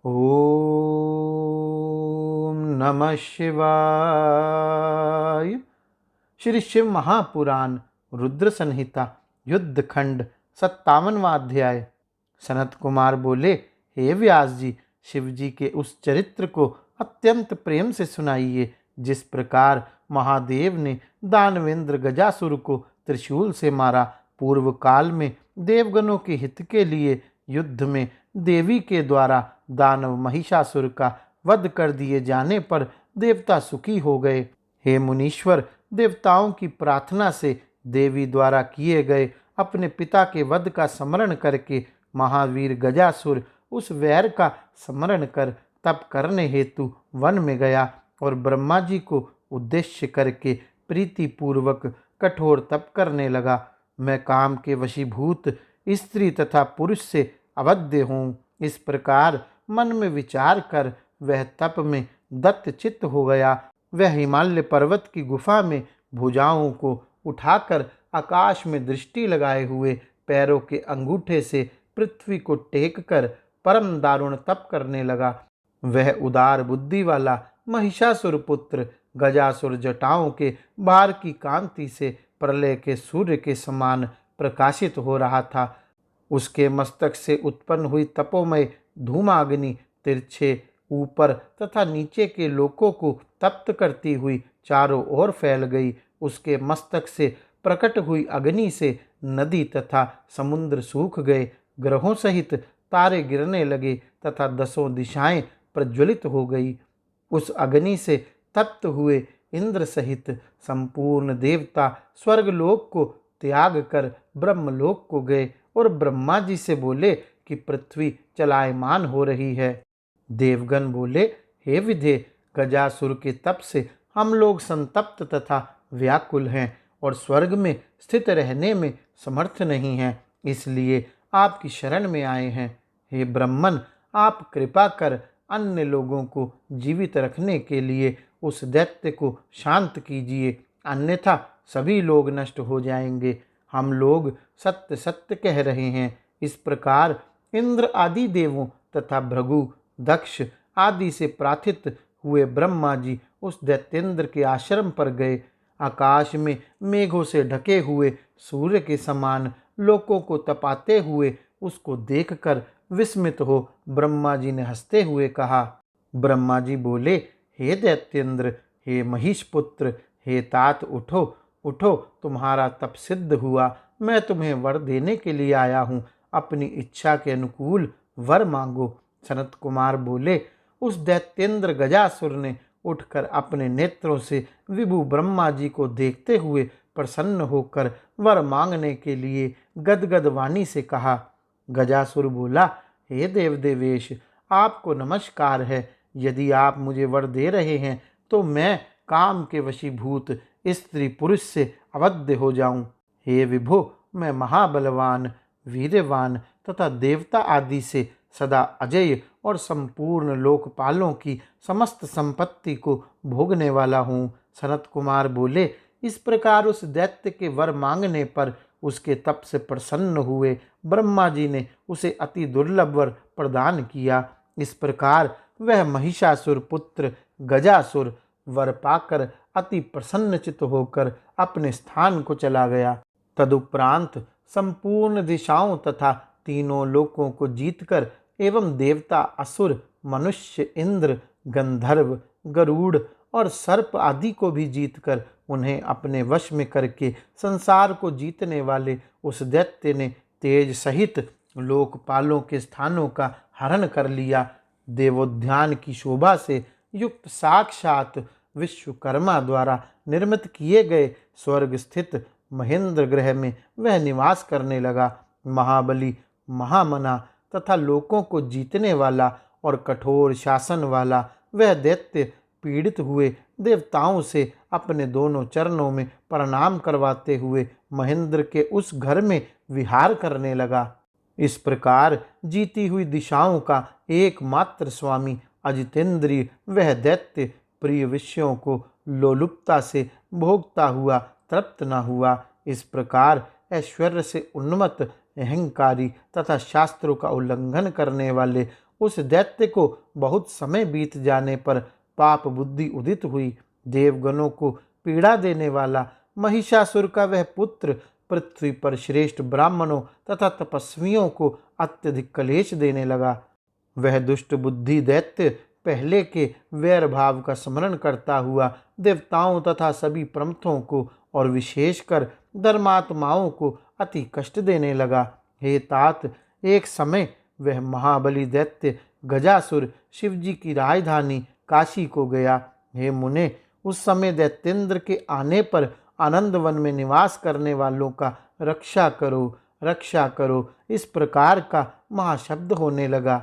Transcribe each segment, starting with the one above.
ओम नमः शिवाय। श्री शिव महापुराण रुद्र संहिता युद्ध खंड 57वां अध्याय। सनत कुमार बोले, हे व्यास जी, शिव जी के उस चरित्र को अत्यंत प्रेम से सुनाइए जिस प्रकार महादेव ने दानवेंद्र गजासुर को त्रिशूल से मारा। पूर्व काल में देवगणों के हित के लिए युद्ध में देवी के द्वारा दानव महिषासुर का वध कर दिए जाने पर देवता सुखी हो गए। हे मुनीश्वर, देवताओं की प्रार्थना से देवी द्वारा किए गए अपने पिता के वध का स्मरण करके महावीर गजासुर उस वैर का स्मरण कर तप करने हेतु वन में गया और ब्रह्मा जी को उद्देश्य करके प्रीति पूर्वक कठोर तप करने लगा। मैं काम के वशीभूत स्त्री तथा पुरुष से अवध्य हूँ, इस प्रकार मन में विचार कर वह तप में दत्त चित्त हो गया। वह हिमालय पर्वत की गुफा में भुजाओं को उठाकर आकाश में दृष्टि लगाए हुए पैरों के अंगूठे से पृथ्वी को टेक कर परम दारुण तप करने लगा। वह उदार बुद्धि वाला महिषासुर पुत्र गजासुर जटाओं के बार की कांति से प्रलय के सूर्य के समान प्रकाशित हो रहा था। उसके मस्तक से उत्पन्न हुई तपोमय धूमाग्नि तिरछे ऊपर तथा नीचे के लोकों को तप्त करती हुई चारों ओर फैल गई। उसके मस्तक से प्रकट हुई अग्नि से नदी तथा समुद्र सूख गए, ग्रहों सहित तारे गिरने लगे तथा दसों दिशाएं प्रज्वलित हो गई। उस अग्नि से तप्त हुए इंद्र सहित संपूर्ण देवता स्वर्गलोक को त्याग कर ब्रह्मलोक को गए और ब्रह्मा जी से बोले कि पृथ्वी चलायमान हो रही है। देवगण बोले, हे विधे, गजासुर के तप से हम लोग संतप्त तथा व्याकुल हैं और स्वर्ग में स्थित रहने में समर्थ नहीं हैं, इसलिए आपकी शरण में आए हैं। हे ब्रह्मन, आप कृपा कर अन्य लोगों को जीवित रखने के लिए उस दैत्य को शांत कीजिए, अन्यथा सभी लोग नष्ट हो जाएंगे। हम लोग सत्य सत्य कह रहे हैं। इस प्रकार इंद्र आदि देवों तथा भृगु, दक्ष आदि से प्रार्थित हुए ब्रह्मा जी उस दैत्येंद्र के आश्रम पर गए। आकाश में मेघों से ढके हुए सूर्य के समान लोकों को तपाते हुए उसको देखकर विस्मित हो ब्रह्मा जी ने हंसते हुए कहा। ब्रह्मा जी बोले, हे दैत्येंद्र, हे महिष पुत्र, हे तात, उठो उठो, तुम्हारा तप सिद्ध हुआ। मैं तुम्हें वर देने के लिए आया हूँ, अपनी इच्छा के अनुकूल वर मांगो। सनत कुमार बोले, उस दैत्येंद्र गजासुर ने उठकर अपने नेत्रों से विभु ब्रह्मा जी को देखते हुए प्रसन्न होकर वर मांगने के लिए गदगद वाणी से कहा। गजासुर बोला, हे देव देवेश, आपको नमस्कार है। यदि आप मुझे वर दे रहे हैं तो मैं काम के वशीभूत स्त्री पुरुष से अवध्य हो जाऊं। हे विभो, मैं महाबलवान, वीर्यवान तथा देवता आदि से सदा अजय और संपूर्ण लोकपालों की समस्त संपत्ति को भोगने वाला हूँ। सनत कुमार बोले, इस प्रकार उस दैत्य के वर मांगने पर उसके तप से प्रसन्न हुए ब्रह्मा जी ने उसे अति दुर्लभ वर प्रदान किया। इस प्रकार वह महिषासुर पुत्र गजासुर वर पाकर अति प्रसन्नचित होकर अपने स्थान को चला गया। तदुपरांत संपूर्ण दिशाओं तथा तीनों लोकों को जीतकर एवं देवता, असुर, मनुष्य, इंद्र, गंधर्व, गरुड़ और सर्प आदि को भी जीतकर उन्हें अपने वश में करके संसार को जीतने वाले उस दैत्य ने तेज सहित लोकपालों के स्थानों का हरण कर लिया। देवोद्यान की शोभा से युक्त साक्षात विश्वकर्मा द्वारा निर्मित किए गए स्वर्ग स्थित महेंद्र ग्रह में वह निवास करने लगा। महाबली, महामना तथा लोकों को जीतने वाला और कठोर शासन वाला वह दैत्य पीड़ित हुए देवताओं से अपने दोनों चरणों में प्रणाम करवाते हुए महेंद्र के उस घर में विहार करने लगा। इस प्रकार जीती हुई दिशाओं का एकमात्र स्वामी अजितेंद्रिय वह दैत्य प्रिय विषयों को लोलुपता से भोगता हुआ तृप्त न हुआ। इस प्रकार ऐश्वर्य से उन्मत्त, अहंकारी तथा शास्त्रों का उल्लंघन करने वाले उस दैत्य को बहुत समय बीत जाने पर पाप बुद्धि उदित हुई। देवगणों को पीड़ा देने वाला महिषासुर का वह पुत्र पृथ्वी पर श्रेष्ठ ब्राह्मणों तथा तपस्वियों को अत्यधिक क्लेश देने लगा। वह दुष्ट बुद्धि दैत्य पहले के वैर भाव का स्मरण करता हुआ देवताओं तथा सभी प्रमथों को और विशेषकर धर्मात्माओं को अति कष्ट देने लगा। हे तात, एक समय वह महाबली दैत्य गजासुर शिवजी की राजधानी काशी को गया। हे मुने, उस समय दैत्येंद्र के आने पर आनंद वन में निवास करने वालों का रक्षा करो, इस प्रकार का महाशब्द होने लगा।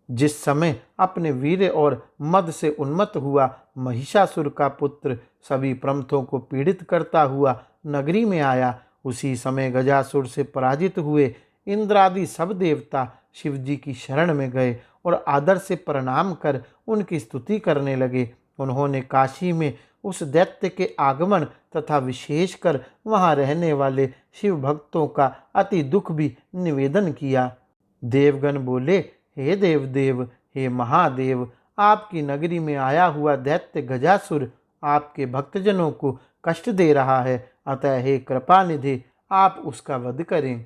जिस समय अपने वीर्य और मद से उन्मत्त हुआ महिषासुर का पुत्र सभी प्रमथों को पीड़ित करता हुआ नगरी में आया, उसी समय गजासुर से पराजित हुए इंद्रादि सब देवता शिवजी की शरण में गए और आदर से प्रणाम कर उनकी स्तुति करने लगे। उन्होंने काशी में उस दैत्य के आगमन तथा विशेषकर वहां रहने वाले शिव भक्तों का अति दुख भी निवेदन किया। देवगण बोले, हे देवदेव, हे महादेव, आपकी नगरी में आया हुआ दैत्य गजासुर आपके भक्तजनों को कष्ट दे रहा है, अतः हे कृपानिधि आप उसका वध करें।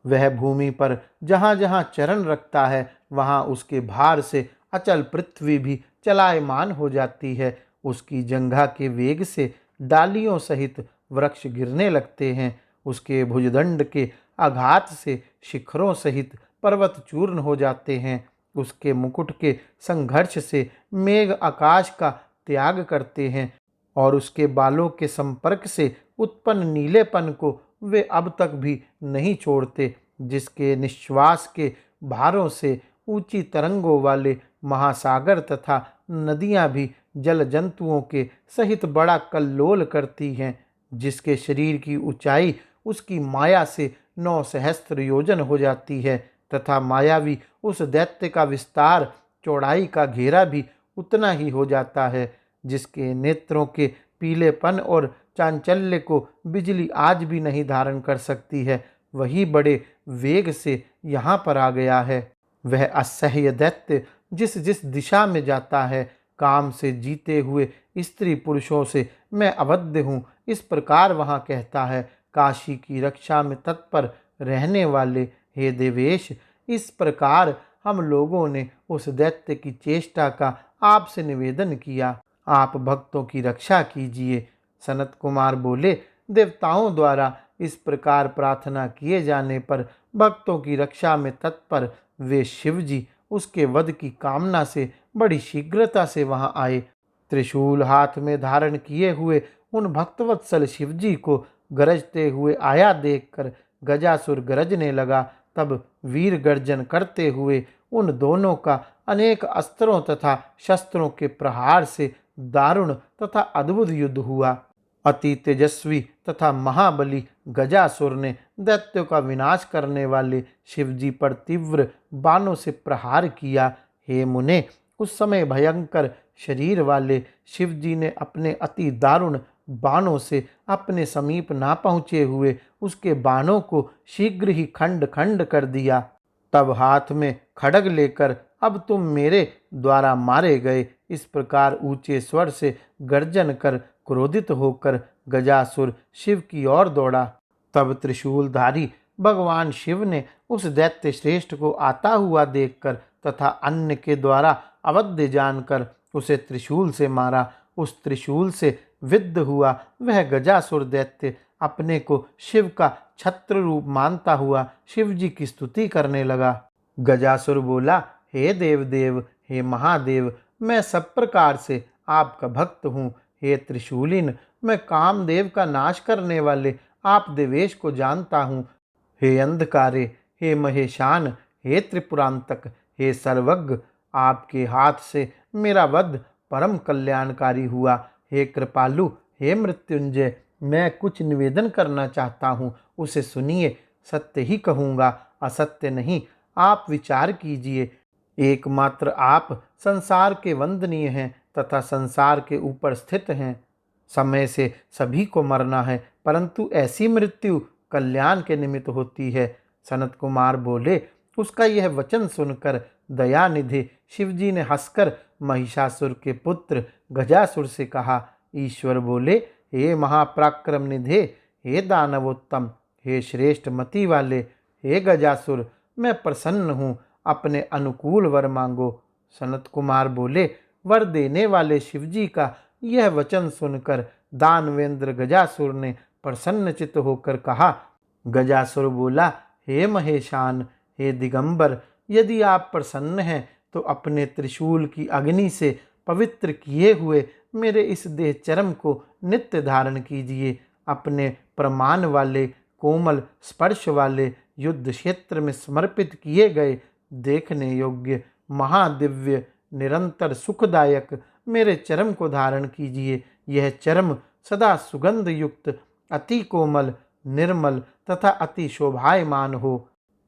वह भूमि पर जहाँ जहाँ चरण रखता है वहाँ उसके भार से अचल पृथ्वी भी चलायमान हो जाती है। उसकी जंघा के वेग से डालियों सहित वृक्ष गिरने लगते हैं। उसके भुजदंड के आघात से शिखरों सहित पर्वत चूर्ण हो जाते हैं। उसके मुकुट के संघर्ष से मेघ आकाश का त्याग करते हैं और उसके बालों के संपर्क से उत्पन्न नीलेपन को वे अब तक भी नहीं छोड़ते। जिसके निश्वास के भारों से ऊंची तरंगों वाले महासागर तथा नदियां भी जल जंतुओं के सहित बड़ा कल्लोल करती हैं। जिसके शरीर की ऊंचाई उसकी माया से 9 सहस्त्र योजन हो जाती है तथा मायावी उस दैत्य का विस्तार चौड़ाई का घेरा भी उतना ही हो जाता है। जिसके नेत्रों के पीलेपन और चांचल्य को बिजली आज भी नहीं धारण कर सकती है, वही बड़े वेग से यहाँ पर आ गया है। वह असह्य दैत्य जिस जिस दिशा में जाता है, काम से जीते हुए स्त्री पुरुषों से मैं अवध्य हूँ, इस प्रकार वहाँ कहता है। काशी की रक्षा में तत्पर रहने वाले हे देवेश, इस प्रकार हम लोगों ने उस दैत्य की चेष्टा का आपसे निवेदन किया, आप भक्तों की रक्षा कीजिए। सनत कुमार बोले, देवताओं द्वारा इस प्रकार प्रार्थना किए जाने पर भक्तों की रक्षा में तत्पर वे शिवजी उसके वध की कामना से बड़ी शीघ्रता से वहां आए। त्रिशूल हाथ में धारण किए हुए उन भक्तवत्सल शिवजी को गरजते हुए आया देखकर गजासुर गरजने लगा। तब वीर गर्जन करते हुए उन दोनों का अनेक अस्त्रों तथा शस्त्रों के प्रहार से दारुण तथा अद्भुत युद्ध हुआ। अति तेजस्वी तथा महाबली गजासुर ने दैत्यों का विनाश करने वाले शिवजी पर तीव्र बाणों से प्रहार किया। हे मुने, उस समय भयंकर शरीर वाले शिवजी ने अपने अति दारुण बाणों से अपने समीप ना पहुँचे हुए उसके बाणों को शीघ्र ही खंड खंड कर दिया। तब हाथ में खड्ग लेकर अब तुम मेरे द्वारा मारे गए, इस प्रकार ऊंचे स्वर से गर्जन कर क्रोधित होकर गजासुर शिव की ओर दौड़ा। तब त्रिशूलधारी भगवान शिव ने उस दैत्य श्रेष्ठ को आता हुआ देखकर तथा अन्य के द्वारा अवध्य जानकर उसे त्रिशूल से मारा। उस त्रिशूल से विद्ध हुआ वह गजासुर दैत्य अपने को शिव का छत्र रूप मानता हुआ शिवजी की स्तुति करने लगा। गजासुर बोला, हे देवदेव, हे महादेव, मैं सब प्रकार से आपका भक्त हूँ। हे त्रिशूलिन, मैं कामदेव का नाश करने वाले आप देवेश को जानता हूँ। हे अंधकारे, हे महेशान, हे त्रिपुरांतक, हे सर्वज्ञ, आपके हाथ से मेरा वध परम कल्याणकारी हुआ। हे कृपालु, हे मृत्युंजय, मैं कुछ निवेदन करना चाहता हूँ, उसे सुनिए। सत्य ही कहूँगा, असत्य नहीं, आप विचार कीजिए। एकमात्र आप संसार के वंदनीय हैं तथा संसार के ऊपर स्थित हैं। समय से सभी को मरना है, परंतु ऐसी मृत्यु कल्याण के निमित्त होती है। सनत कुमार बोले, उसका यह वचन सुनकर दयानिधि शिवजी ने हंसकर महिषासुर के पुत्र गजासुर से कहा। ईश्वर बोले, हे महापराक्रम निधे, हे दानवोत्तम, हे श्रेष्ठ मति वाले, हे गजासुर, मैं प्रसन्न हूँ, अपने अनुकूल वर मांगो। सनत कुमार बोले, वर देने वाले शिवजी का यह वचन सुनकर दानवेंद्र गजासुर ने प्रसन्नचित्त होकर कहा। गजासुर बोला, हे महेशान, हे दिगंबर, यदि आप प्रसन्न हैं तो अपने त्रिशूल की अग्नि से पवित्र किए हुए मेरे इस देह चर्म को नित्य धारण कीजिए। अपने प्रमाण वाले कोमल स्पर्श वाले युद्ध क्षेत्र में समर्पित किए गए देखने योग्य महादिव्य निरंतर सुखदायक मेरे चर्म को धारण कीजिए। यह चर्म सदा सुगंध युक्त, अति कोमल, निर्मल तथा अति शोभायमान हो।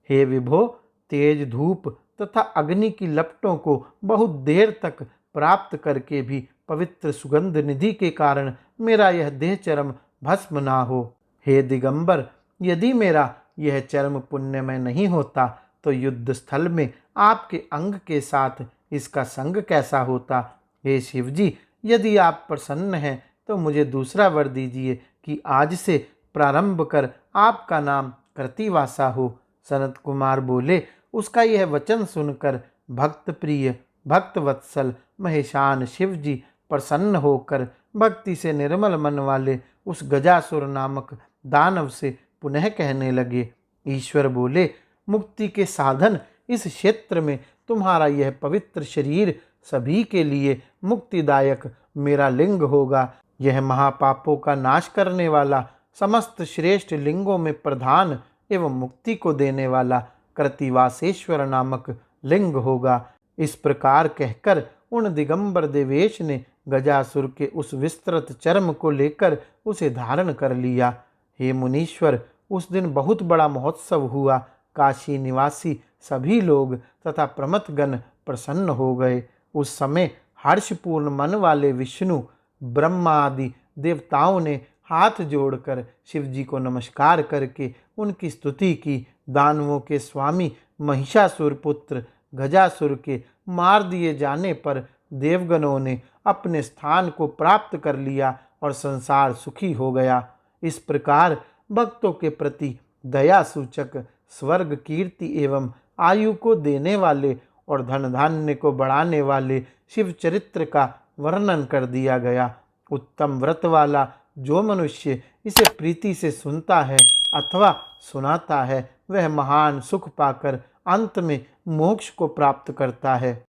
हे विभो, तेज धूप तथा अग्नि की लपटों को बहुत देर तक प्राप्त करके भी पवित्र सुगंध निधि के कारण मेरा यह देह चर्म भस्म ना हो। हे दिगंबर, यदि मेरा यह चर्म पुण्यमय नहीं होता तो युद्ध स्थल में आपके अंग के साथ इसका संग कैसा होता। हे शिवजी, यदि आप प्रसन्न हैं तो मुझे दूसरा वर दीजिए कि आज से प्रारंभ कर आपका नाम कृतिवासा हो। सनत कुमार बोले, उसका यह वचन सुनकर भक्त प्रिय भक्त वत्सल महेशान शिवजी प्रसन्न होकर भक्ति से निर्मल मन वाले उस गजासुर नामक दानव से पुनः कहने लगे। ईश्वर बोले, मुक्ति के साधन इस क्षेत्र में तुम्हारा यह पवित्र शरीर सभी के लिए मुक्तिदायक मेरा लिंग होगा। यह महापापों का नाश करने वाला, समस्त श्रेष्ठ लिंगों में प्रधान एवं मुक्ति को देने वाला कृतिवासेश्वर नामक लिंग होगा। इस प्रकार कहकर उन दिगंबर देवेश ने गजासुर के उस विस्तृत चर्म को लेकर उसे धारण कर लिया। हे मुनीश्वर, उस दिन बहुत बड़ा महोत्सव हुआ। काशी निवासी सभी लोग तथा प्रमथगण प्रसन्न हो गए। उस समय हर्षपूर्ण मन वाले विष्णु, ब्रह्मा आदि देवताओं ने हाथ जोड़कर शिवजी को नमस्कार करके उनकी स्तुति की। दानवों के स्वामी महिषासुर पुत्र गजासुर के मार दिए जाने पर देवगणों ने अपने स्थान को प्राप्त कर लिया और संसार सुखी हो गया। इस प्रकार भक्तों के प्रति दया सूचक, स्वर्ग कीर्ति एवं आयु को देने वाले और धन धान्य को बढ़ाने वाले शिव चरित्र का वर्णन कर दिया गया। उत्तम व्रत वाला जो मनुष्य इसे प्रीति से सुनता है अथवा सुनाता है, वह महान सुख पाकर अंत में मोक्ष को प्राप्त करता है।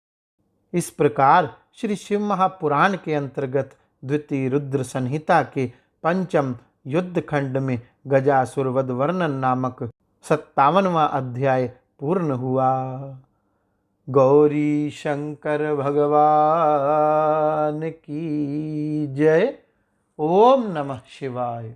इस प्रकार श्री शिव महापुराण के अंतर्गत द्वितीय रुद्र संहिता के पंचम युद्ध खंड में गजासुर वध वर्णन नामक 57वां अध्याय पूर्ण हुआ। गौरी शंकर भगवान की जय। ओम नमः शिवाय।